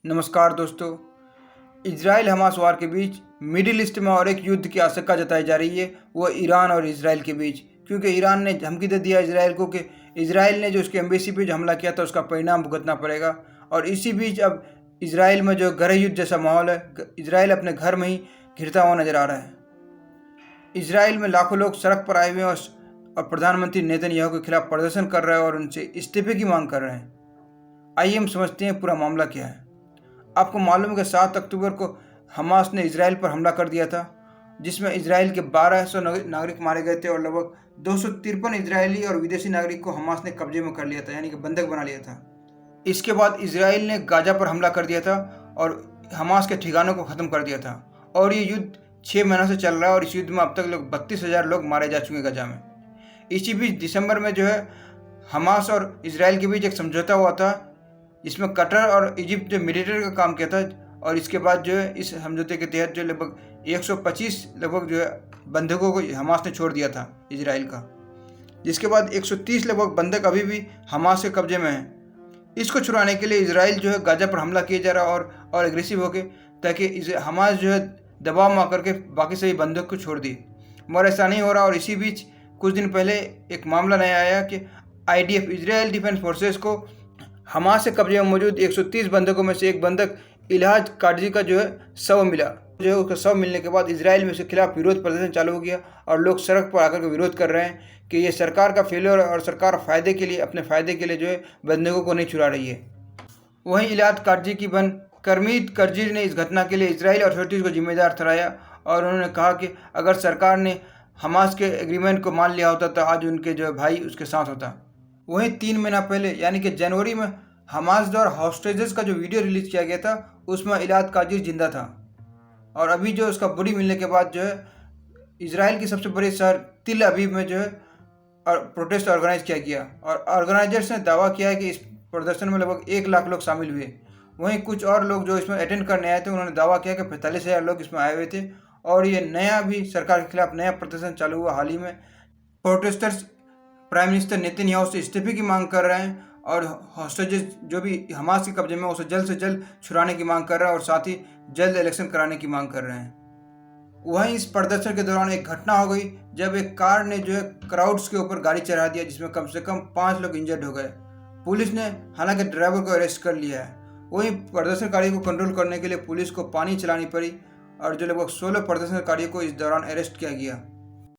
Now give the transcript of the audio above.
नमस्कार दोस्तों। Israel Hamas वार के बीच मिडिल ईस्ट में और एक युद्ध की आशंका जताई जा रही है, वो ईरान और इजराइल के बीच। क्योंकि ईरान ने धमकी दे दिया इजराइल को कि इजराइल ने जो उसके एम्बेसी पे जो हमला किया था उसका परिणाम भुगतना पड़ेगा। और इसी बीच अब इजराइल में जो गृह युद्ध जैसा माहौल है, इजराइल अपने घर में ही घिरता हुआ नजर आ रहा है। इजराइल में लाखों लोग सड़क पर आए हुए हैं और प्रधानमंत्री नेतन्याहू के खिलाफ प्रदर्शन कर रहे हैं और उनसे इस्तीफे की मांग कर रहे हैं। आइए हम समझते हैं पूरा मामला क्या है। आपको मालूम है कि 7 अक्टूबर को हमास ने इजराइल पर हमला कर दिया था, जिसमें इजराइल के 1200 नागरिक मारे गए थे और लगभग 253 इजरायली और विदेशी नागरिक को हमास ने कब्जे में कर लिया था, यानी कि बंधक बना लिया था। इसके बाद इजराइल ने गाजा पर हमला कर दिया था और हमास के ठिकानों को ख़त्म कर दिया था। और ये युद्ध 6 महीनों से चल रहा है और इस युद्ध में अब तक लोग 32,000 लोग मारे जा चुके हैं गाजा में। इसी बीच दिसंबर में जो है हमास और इजराइल के बीच एक समझौता हुआ था, इसमें कतर और इजिप्ट ने मीडिएटर का काम किया था। और इसके बाद जो है इस समझौते के तहत जो लगभग 125 लगभग जो है बंधकों को हमास ने छोड़ दिया था इजराइल का, जिसके बाद 130 लगभग बंधक अभी भी हमास के कब्जे में हैं। इसको छुड़ाने के लिए इजराइल जो है गाजा पर हमला किया जा रहा है और एग्रेसिव होके, ताकि हमास जो है दबाव में आकर के बाकी सभी बंधक को छोड़ दी, मगर ऐसा नहीं हो रहा। और इसी बीच कुछ दिन पहले एक मामला नया आया कि IDF इजराइल डिफेंस फोर्सेस को हमास के कब्जे में मौजूद 130 बंधकों में से एक बंधक इलाज काटजी का जो है शव मिला। जो है उसका शव मिलने के बाद इजराइल में उसके खिलाफ विरोध प्रदर्शन चालू हो गया और लोग सड़क पर आकर के विरोध कर रहे हैं कि ये सरकार का फेलियर और सरकार फ़ायदे के लिए, अपने फ़ायदे के लिए जो है बंधकों को नहीं छुड़ा रही है। वहीं इलाज काटजी की बहन करमीत करजीर ने इस घटना के लिए इजराइल अथॉरिटीज़ को जिम्मेदार ठहराया और उन्होंने कहा कि अगर सरकार ने हमास के एग्रीमेंट को मान लिया होता तो आज उनके जो है भाई उसके साथ होता। वहीं 3 महीना पहले यानी कि जनवरी में हमास द्वारा हॉस्टेजेस का जो वीडियो रिलीज किया गया था उसमें इलाद काजिर जिंदा था। और अभी जो उसका बॉडी मिलने के बाद जो है इजराइल की सबसे बड़ी शहर तिल अबीब में जो है और प्रोटेस्ट ऑर्गेनाइज किया गया और ऑर्गेनाइजर्स ने दावा किया है कि इस प्रदर्शन में लगभग 1 लाख लोग शामिल हुए। वहीं कुछ और लोग जो इसमें अटेंड करने आए थे उन्होंने दावा किया कि 45,000 लोग इसमें आए हुए थे। और ये नया भी सरकार के खिलाफ नया प्रदर्शन चालू हुआ हाल ही में। प्रोटेस्टर्स प्राइम मिनिस्टर नेतन्याहू से इस्तीफे की मांग कर रहे हैं और हॉस्टेजेस जो भी हमास के कब्जे में उसे जल्द से जल्द छुड़ाने की मांग कर रहे हैं और साथ ही जल्द इलेक्शन कराने की मांग कर रहे हैं। वहीं इस प्रदर्शन के दौरान एक घटना हो गई जब एक कार ने जो है क्राउड्स के ऊपर गाड़ी चढ़ा दिया, जिसमें कम से कम 5 लोग इंजर्ड हो गए। पुलिस ने हालांकि ड्राइवर को अरेस्ट कर लिया है। वहीं प्रदर्शनकारियों को कंट्रोल करने के लिए पुलिस को पानी चलानी पड़ी और जो लगभग 16 प्रदर्शनकारियों को इस दौरान अरेस्ट किया गया।